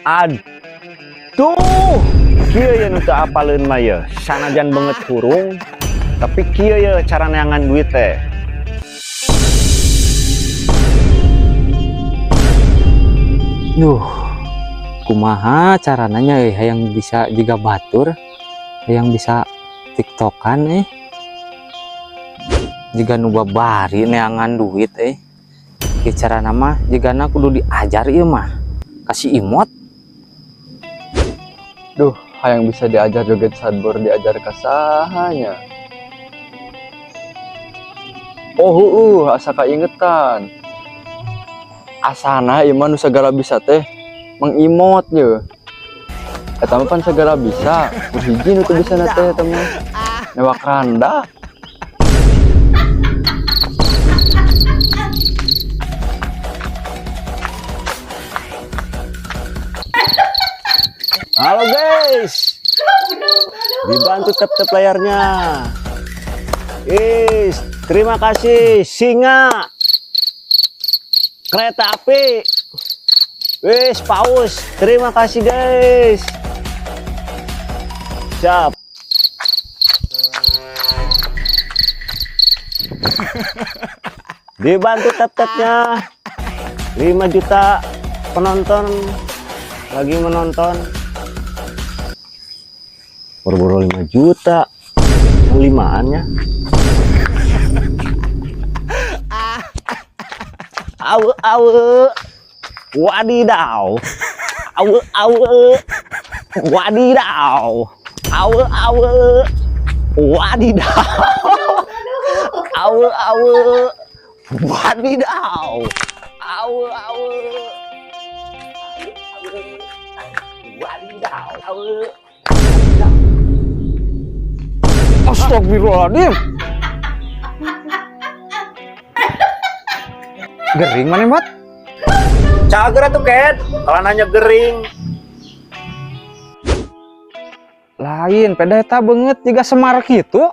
Aduh, kieu ya nu teu apaleun mah ye. Sanajan banget kurung, tapi kieu ya cara neangan duit teh. Duh, kumaha carananya yang bisa juga batur, yang bisa tiktokan jika nu babari neangan duit Ki carana mah jigana kudu diajar ieu mah kasih imot. Duh, hayang bisa diajar joget sadbor diajar kasahanya. Oh, asa kaingetan. Asana ieu mah nu sagala bisa teh mengimot ye. Eta mah pan sagala bisa, hiji nu teu bisana teh eta mah newak randa. Halo guys, dibantu tap-tap layarnya. Terima kasih singa, kereta api, paus. Terima kasih guys. Siap. Dibantu tap-tapnya. 5 juta penonton lagi menonton. Boro-boro 5 juta, limaannya. Awe, wadidaw. Awe, wadidaw. Awe, wadidaw. Awe, wadidaw. Awe, wadidaw. Astagfirullahaladzim. Gering mana mat? Cager tuh Ken, kalau nanya gering. Lain peda eta banget jika semar gitu.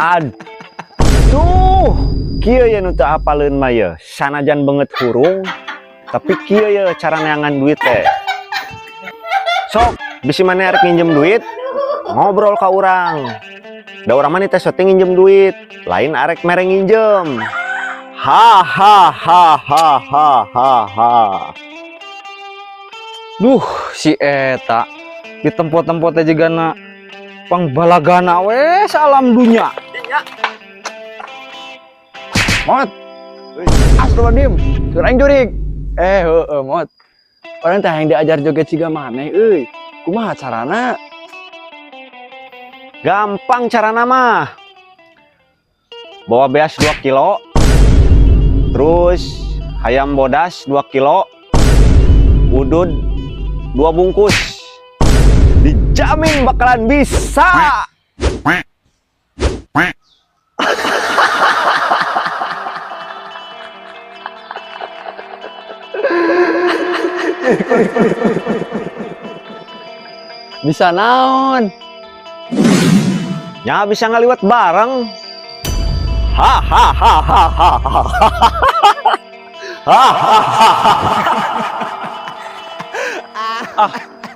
Aduh, kieu ya nu teu apaleun mah ye. Sanajan banget kurung, tapi kieu ya cara neangan duit teh. Sok, bisi mana arek nginjem duit, ngobrol ka urang. Da urang mah teh soting nginjem duit, lain arek mere nginjem. Ha. Duh, si eta di tempat-tempat juga na pangbalagana we salam dunya. Mot. Astagfirullahaladzim. Surang jurig. Mot. Orang teh yang diajar joget siga maneh euy. Kumaha carana? Gampang carana mah. Bawa beas 2 kilo. Terus ayam bodas 2 kilo. Udud 2 bungkus. Dijamin bakalan bisa. Bisa naon? Ya bisa ngaliwat bareng.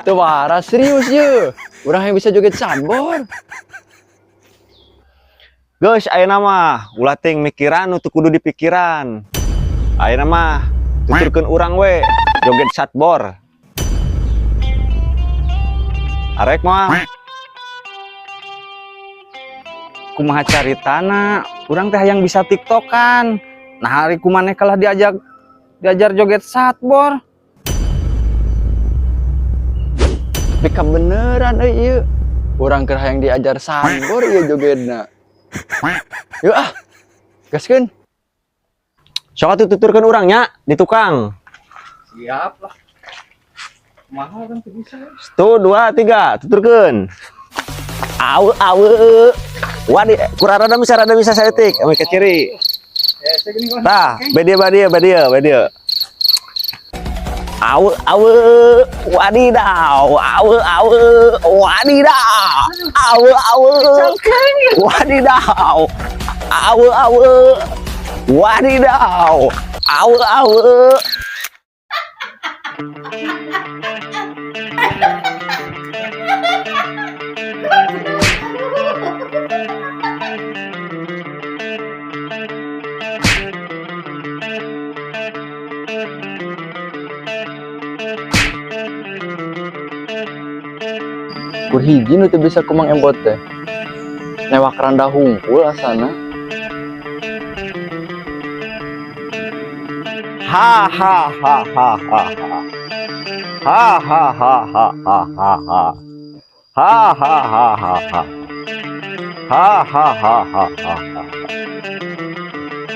Teu waras serius ye. Urang yang bisa joget sadbor. Guys, ayeuna mah ulah ting mikiran untuk kudu dipikiran. Ayeuna mah tuturkeun urang we joget sadbor. Arek mah Kumaha caritana urang teh yang bisa tiktokan. Nah hari kumaneh kalah diajar joget sadbor. Tapi kebeneran ieu. Urang keur hayang diajar sadbor ieu jogetna. Yuk gaskeun. sok atuh tuturkeun urangnya di tukang. Siap lah. Mahal kan bisa. 1, 2, 3 tuturkeun. Awe. Wadi kurang rada bisa saeutik ame ke ciri. Tah, badia. Awe, wadidaw, awe, wadidaw, wadidaw, awe, wadidaw, Awe awe. Kur hiji nu teu bisa kumang embot teh. Newak randa hungkul asana. Ha ha ha ha ha ha. Ha ha ha ha ha ha ha. Ha ha ha ha ha. Ha ha ha ha ha ha.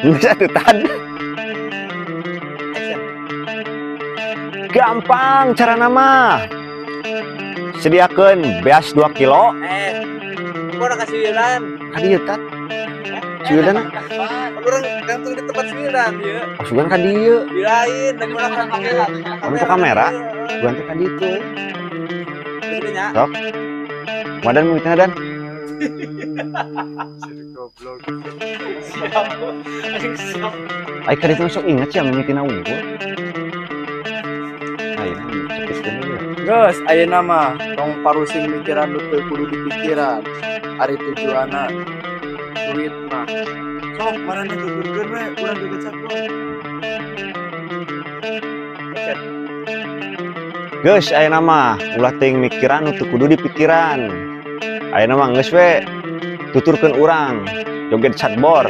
Bisa tutan. Gampang cara nama. Sediakan beas 2 kilo. Gua udah kasih wilan. Kadieu tat. Ciudan. Orang gantung di tempat wilan ya. Masukan kadieu. Wilain dari mana kan kamera. Kamu ke kamera? Gua teh kaditu. Ini Sok. Madan muitna dan. goblok. Siap. Siap. Ai kaditu sok inget ya mimitina unggul. Ayeuna cepetkeun deui. Geus ayeuna mah tong parusing mikiran nu teu kudu dipikiran. Ari tujuanna duit mah. Sok marana tuturkeun we urang gegecak we. Geus ayeuna mah ulah teuing mikiran nu teu kudu dipikiran. Ayeuna mah geus we tuturkeun urang joget chatbor.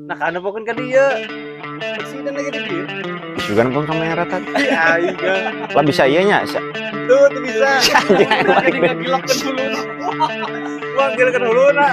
Nah, kana pokon ka dieu. Presiden lagi di dieu. Juga pun kamera tadi. Aing Lah bisa ieu nya. tuh bisa. Jadi ngagilokkeun dulu. Gua ngagilokkeun dulu na.